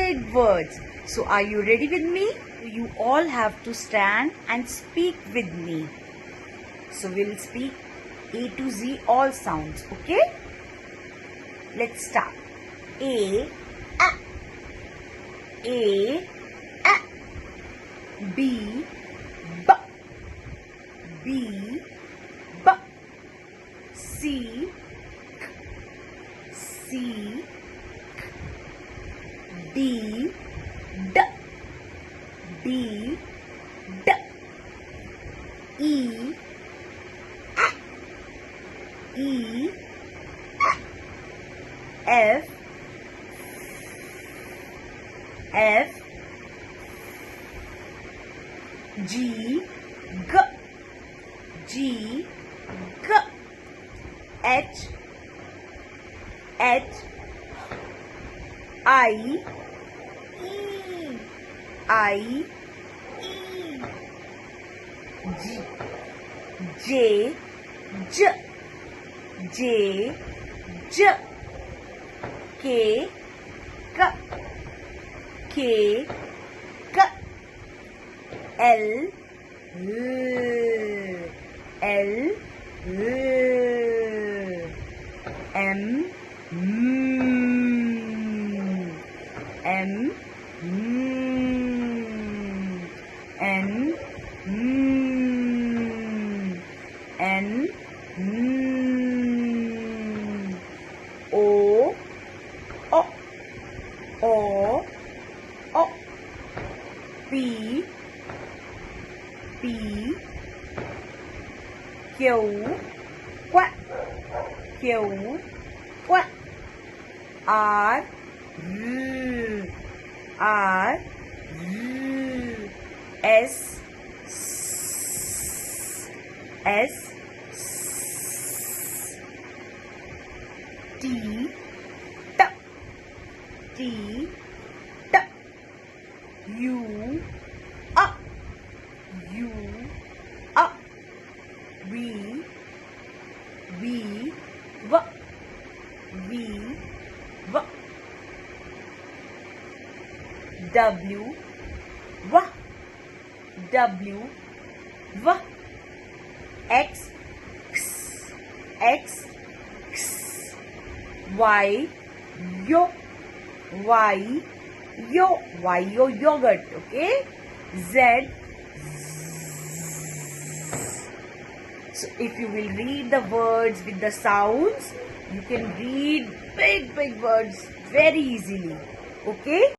big words. So are you ready with me? You all have to stand and speak with me. So we'll speak A to Z all sounds, okay? Let's start. A, A, B, B, B, B, C, C, D, D, D, D, E, E, F, F, G, G, G, G, H, H, I, E, I, E, G, J, J, J, J, K, K, K, K, L, L, M, M, N, N, O, O, O, O, P, P, Q, Q, Q, Q, R, R, S, S, T, T, T, T, U, U, V, V, V, V, V, W, W, W, V, X, X, X, X, Y, yo, Y, yo, Y, yo, yogurt, okay? Z, so if you will read the words with the sounds, you can read big words very easily, okay?